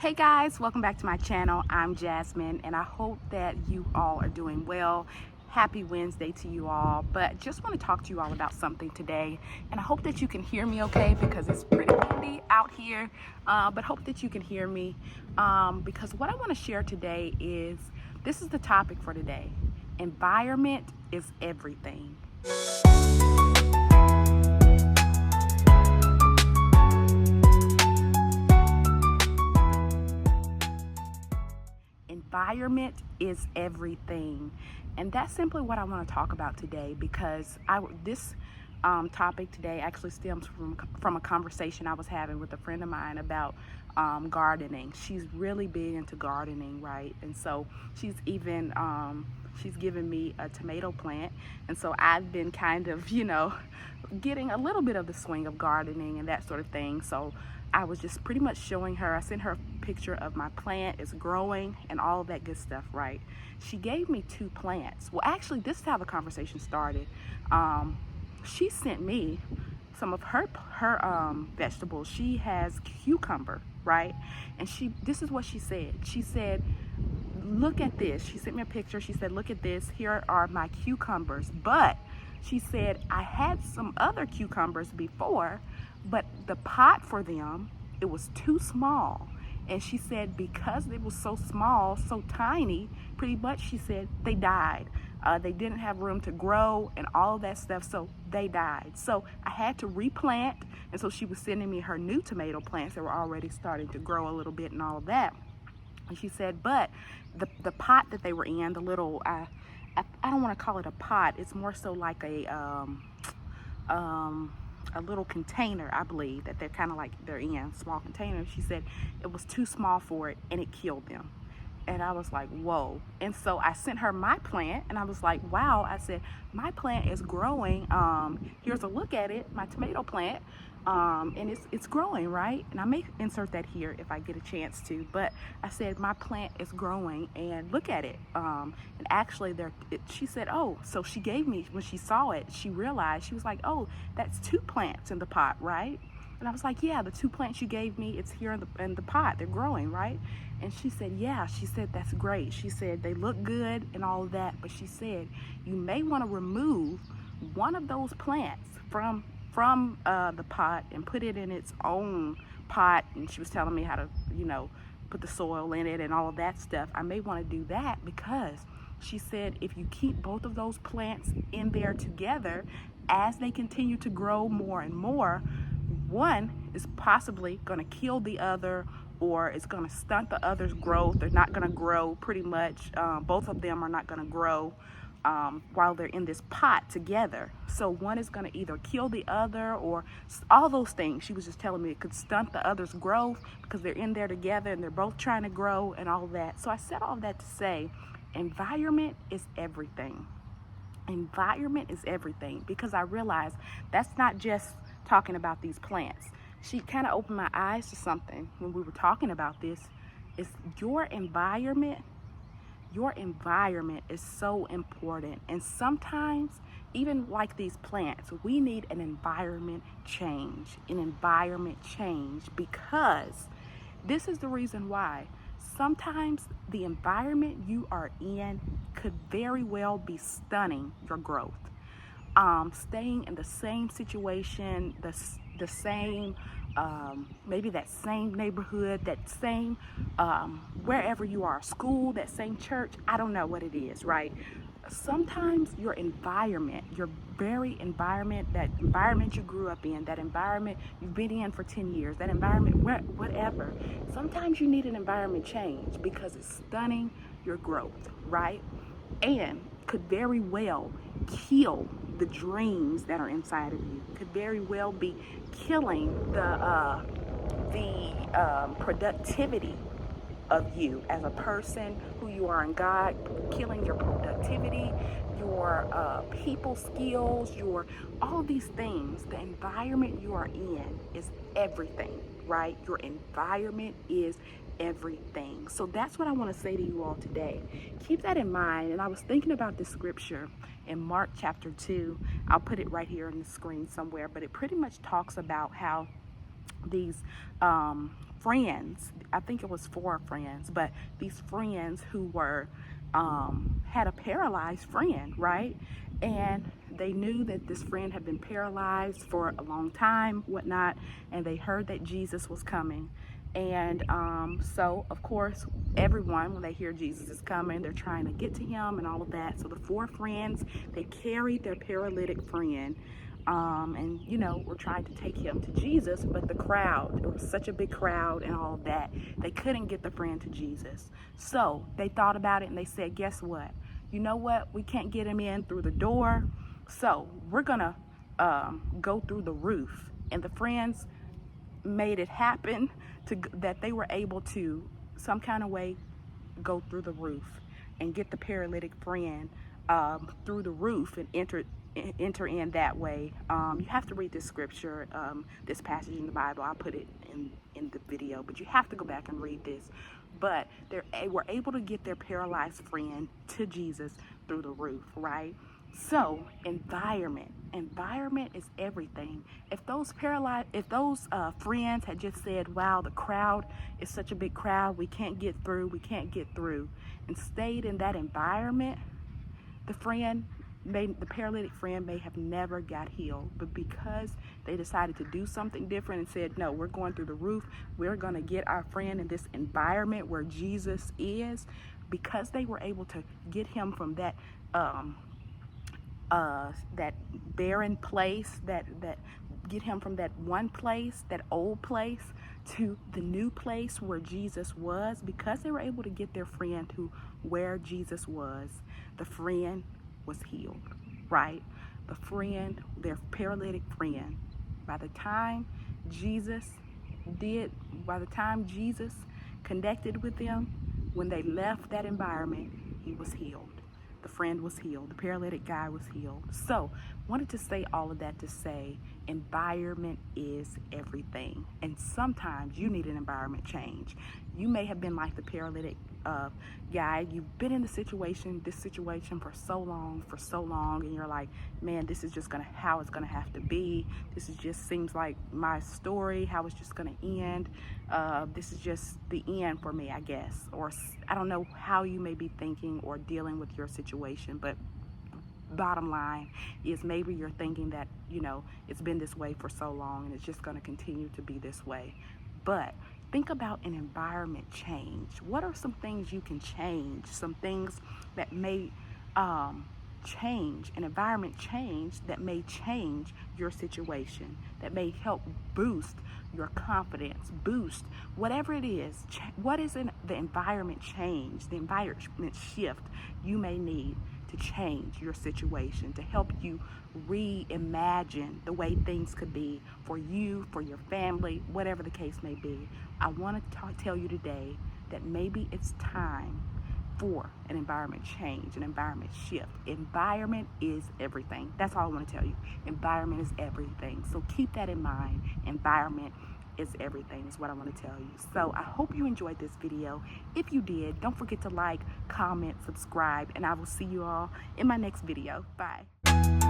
Hey guys, welcome back to my channel. I'm Jasmine and I hope that you all are doing well. Happy Wednesday to you all, but just want to talk to you all about something today, and I hope that you can hear me okay because it's pretty windy out here, but hope that you can hear me because what I want to share today is, this is the topic for today: environment is everything. Environment is everything, and that's simply what I want to talk about today, because this topic today actually stems from a conversation I was having with a friend of mine about gardening. She's really big into gardening, right? And so she's even she's given me a tomato plant, and so I've been kind of, getting a little bit of the swing of gardening and that sort of thing. So I was just pretty much showing her. I sent her a picture of my plant. It's growing and all of that good stuff, right? She gave me 2 plants. Well, actually, this is how the conversation started. She sent me some of her vegetables. She has cucumber, right? And this is what she said. She said, look at this. She sent me a picture. She said, look at this. Here are my cucumbers. But she said, I had some other cucumbers before, but the pot for them, it was too small. And she said, because it was so small, so tiny, pretty much, she said, they died. They didn't have room to grow and all of that stuff, so they died. So I had to replant, and so she was sending me her new tomato plants that were already starting to grow a little bit and all of that. And she said, but the pot that they were in, the little, I don't want to call it a pot. It's more so like a little container, I believe, that they're kind of like they're in, small containers. She said it was too small for it and it killed them. And I was like, whoa. And so I sent her my plant, and I was like, wow. I said, my plant is growing. Here's a look at it, my tomato plant. And it's growing, right? And I may insert that here if I get a chance to, but I said, my plant is growing and look at it. And actually she said, oh, so she gave me, when she saw it, she realized, she was like, oh, that's 2 plants in the pot, right? And I was like, yeah, the 2 plants you gave me, it's here in the pot, they're growing, right? And she said, yeah. She said, that's great. She said, they look good and all of that, but she said, you may want to remove one of those plants from the pot and put it in its own pot. And she was telling me how to, put the soil in it and all of that stuff. I may want to do that, because she said, if you keep both of those plants in there together, as they continue to grow more and more, one is possibly going to kill the other, or it's going to stunt the other's growth. They're not going to grow, pretty much. Both of them are not going to grow while they're in this pot together. So one is going to either kill the other, or all those things. She was just telling me it could stunt the other's growth because they're in there together and they're both trying to grow and all that. So I said all that to say, environment is everything. Environment is everything, because I realized that's not just talking about these plants. She kind of opened my eyes to something when we were talking about this. Is your environment is so important. And sometimes, even like these plants, we need an environment change. Because this is the reason why. Sometimes the environment you are in could very well be stunning your growth. Staying in the same situation, the same, maybe that same neighborhood, that same, wherever you are, school, that same church, I don't know what it is, right? Sometimes your environment, your very environment, that environment you grew up in, that environment you've been in for 10 years, that environment, whatever, sometimes you need an environment change because it's stunning your growth, right? And could very well kill the dreams that are inside of you, could very well be killing the productivity of you as a person, who you are in God, killing your productivity, your people skills, your all these things. The environment you are in is everything, right? Your environment is everything. So that's what I want to say to you all today. Keep that in mind. And I was thinking about this scripture in Mark chapter 2. I'll put it right here on the screen somewhere, but it pretty much talks about how these friends, I think it was 4 friends, but these friends who were had a paralyzed friend, right? And they knew that this friend had been paralyzed for a long time, whatnot, and they heard that Jesus was coming. And so, of course, everyone, when they hear Jesus is coming, they're trying to get to him and all of that. So the 4 friends, they carried their paralytic friend, and we're trying to take him to Jesus, but the crowd, it was such a big crowd and all of that, they couldn't get the friend to Jesus. So they thought about it and they said, guess what? You know what? We can't get him in through the door, so we're gonna go through the roof. And the friends made it happen that they were able to some kind of way go through the roof and get the paralytic friend through the roof and enter in that way. You have to read this scripture, this passage in the Bible. I'll put it in the video, but you have to go back and read this. But they were able to get their paralyzed friend to Jesus through the roof, right? So environment is everything. If those friends had just said, wow, the crowd is such a big crowd, we can't get through, and stayed in that environment, the paralytic friend may have never got healed. But because they decided to do something different and said, no, we're going through the roof, we're going to get our friend in this environment where Jesus is, because they were able to get him from that that barren place, that get him from that one place, that old place, to the new place where Jesus was. Because they were able to get their friend to where Jesus was, the friend was healed, right? Their paralytic friend, by the time Jesus connected with them, when they left that environment, he was healed. The friend was healed. The paralytic guy was healed. So, wanted to say all of that to say environment is everything. And sometimes you need an environment change. You may have been like the paralytic guy. You've been in this situation for so long, and you're like, man, this is just how it's gonna have to be. This just seems like my story, how it's just gonna end. This is just the end for me, I guess. Or I don't know how you may be thinking or dealing with your situation, but bottom line is maybe you're thinking that it's been this way for so long and it's just going to continue to be this way. But think about an environment change. What are some things you can change? Some things that may change, an environment change that may change your situation, that may help boost your confidence, boost whatever it is. What is the environment change, the environment shift you may need to change your situation, to help you reimagine the way things could be for you, for your family, whatever the case may be. I want to tell you today that maybe it's time for an environment change, an environment shift. Environment is everything. That's all I want to tell you. Environment is everything. So keep that in mind. Environment is everything is what I want to tell you. So I hope you enjoyed this video. If you did, don't forget to like, comment, subscribe, and I will see you all in my next video. Bye.